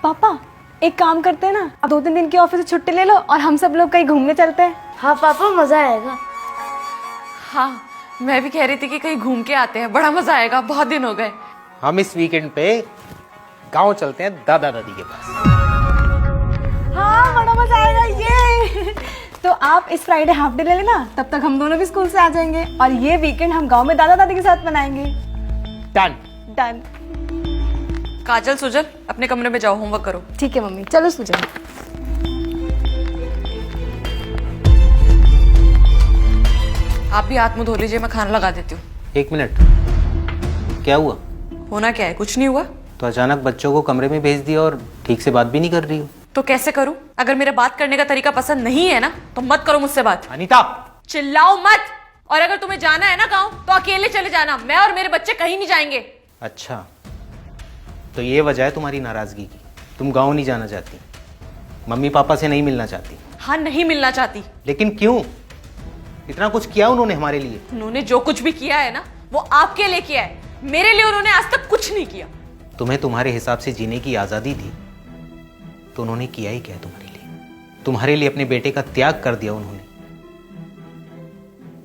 पापा एक काम करते हैं ना, अब 2-3 दिन की ऑफिस से छुट्टी ले लो और हम सब लोग कहीं घूमने चलते हैं। हाँ पापा, मजा आएगा। हाँ, मैं भी कह रही थी कि कहीं घूम के आते हैं, बड़ा मजा आएगा, बहुत दिन हो गए। हम इस वीकेंड पे गांव चलते हैं दादा दादी के पास। हाँ बड़ा मजा आएगा ये। तो आप इस फ्राइडे हाफ डे ले लेना, तब तक हम दोनों भी स्कूल से आ जाएंगे और ये वीकेंड हम गांव में दादा दादी के साथ मनाएंगे। डन। डन। काजल सुजल अपने कमरे में जाओ, होमवर्क करो। ठीक है मम्मी, चलो सुजल। आप भी हाथ मुंह धो लीजिए, मैं खाना लगा देती हूँ। 1 मिनट, क्या हुआ? होना क्या है, कुछ नहीं हुआ। तो अचानक बच्चों को कमरे में भेज दिया और ठीक से बात भी नहीं कर रही हो। तो कैसे करूं? अगर मेरा बात करने का तरीका पसंद नहीं है ना तो मत करो मुझसे बात। अनीता, चिल्लाओ मत। और अगर तुम्हें जाना है ना गांव तो अकेले चले जाना, मैं और मेरे बच्चे कहीं नहीं जाएंगे। अच्छा तो ये वजह है तुम्हारी नाराजगी की, तुम गांव नहीं जाना चाहती, मम्मी पापा से नहीं मिलना चाहती। हाँ, नहीं मिलना चाहती। लेकिन क्यों? इतना कुछ किया उन्होंने हमारे लिए। उन्होंने जो कुछ भी किया है ना वो आपके लिए किया है, मेरे लिए उन्होंने आज तक कुछ नहीं किया। तुम्हें तुम्हारे हिसाब से जीने की आजादी थी तो उन्होंने किया ही क्या है तुम्हारे लिए? तुम्हारे लिए अपने बेटे का त्याग कर दिया उन्होंने,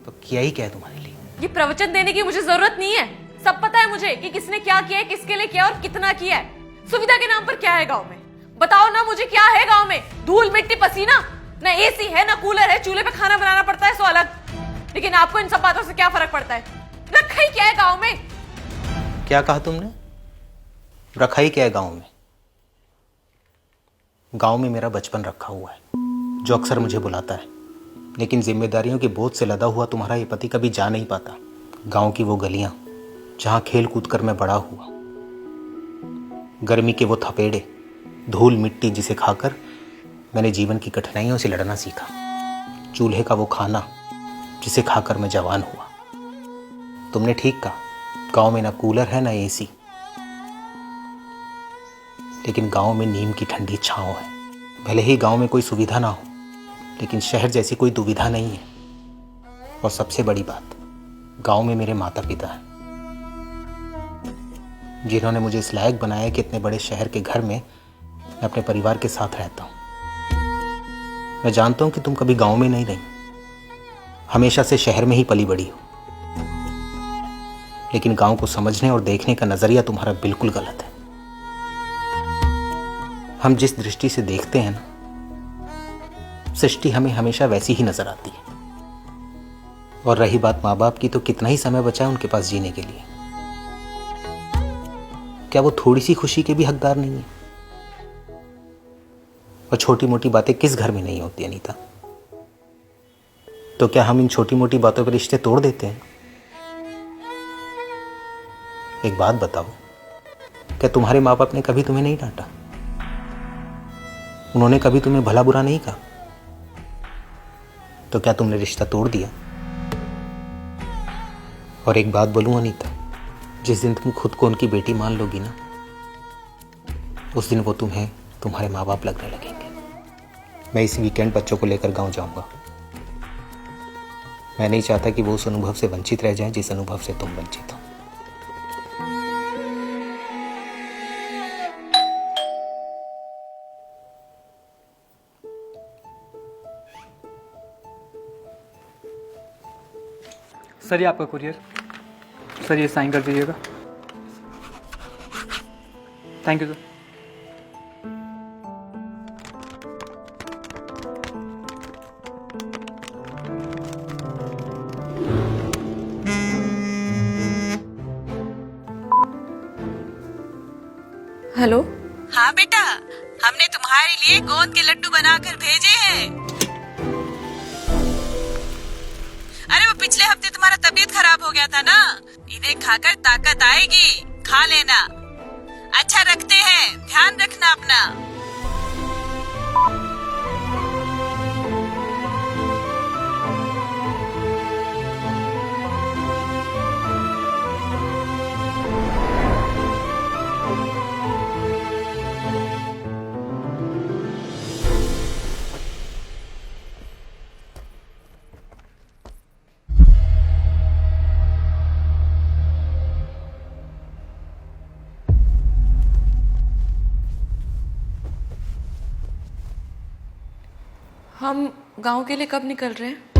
तो किया ही क्या है तुम्हारे लिए? ये प्रवचन देने की मुझे जरूरत नहीं है, सब पता है मुझे कि किसने क्या किया है, किसके लिए किया और कितना किया है। सुविधा के नाम पर क्या है गांव में? बताओ ना मुझे, क्या है गांव में? धूल मिट्टी पसीना, ना एसी है ना कूलर है, चूल्हे पे खाना बनाना पड़ता है सो अलग। लेकिन आपको इन सब बातों से क्या फर्क पड़ता है? रखा ही क्या है गांव में? क्या कहा तुमने? रखा ही क्या है गांव में? गांव में मेरा बचपन रखा हुआ है जो अक्सर मुझे बुलाता है, लेकिन जिम्मेदारियों के बोझ से लदा हुआ तुम्हारा ये पति कभी जा नहीं पाता। गांव की वो गलियां जहां खेल कूद कर मैं बड़ा हुआ, गर्मी के वो थपेड़े, धूल मिट्टी जिसे खाकर मैंने जीवन की कठिनाइयों से लड़ना सीखा, चूल्हे का वो खाना जिसे खाकर मैं जवान हुआ। तुमने ठीक कहा, गांव में ना कूलर है ना एसी, लेकिन गांव में नीम की ठंडी छांव है। भले ही गांव में कोई सुविधा ना हो, लेकिन शहर जैसी कोई दुविधा नहीं है। और सबसे बड़ी बात, गांव में मेरे माता पिता हैं जिन्होंने मुझे इस लायक बनाया कि इतने बड़े शहर के घर में मैं अपने परिवार के साथ रहता हूं। मैं जानता हूं कि तुम कभी गांव में नहीं रही, हमेशा से शहर में ही पली बड़ी हो, लेकिन गांव को समझने और देखने का नजरिया तुम्हारा बिल्कुल गलत है। हम जिस दृष्टि से देखते हैं ना, सृष्टि हमें हमेशा वैसी ही नजर आती है। और रही बात माँ बाप की, तो कितना ही समय बचा है उनके पास जीने के लिए? क्या वो थोड़ी सी खुशी के भी हकदार नहीं है? और छोटी मोटी बातें किस घर में नहीं होती अनीता? तो क्या हम इन छोटी मोटी बातों पर रिश्ते तोड़ देते हैं? एक बात बताओ, क्या तुम्हारे माँ बाप ने कभी तुम्हें नहीं डांटा? उन्होंने कभी तुम्हें भला बुरा नहीं कहा? तो क्या तुमने रिश्ता तोड़ दिया? और एक बात बोलूं अनीता, जिस दिन तुम खुद को उनकी बेटी मान लोगी ना, उस दिन वो तुम्हें तुम्हारे माँ बाप लगने लगेंगे। मैं इस वीकेंड बच्चों को लेकर गांव जाऊंगा। मैं नहीं चाहता कि वो उस अनुभव से वंचित रह जाएं जिस अनुभव से तुम वंचित हो। सर ये आपका कुरियर, सर ये साइन कर दीजिएगा। Thank you sir. हेलो। हाँ बेटा, हमने तुम्हारे लिए गोंद के लड्डू बनाकर भेजे हैं। अरे वो पिछले हफ्ते तुम्हारा तबीयत खराब हो गया था ना, इन्हें खाकर ताकत आएगी, खा लेना। अच्छा रखते हैं, ध्यान रखना अपना। हम गांव के लिए कब निकल रहे हैं?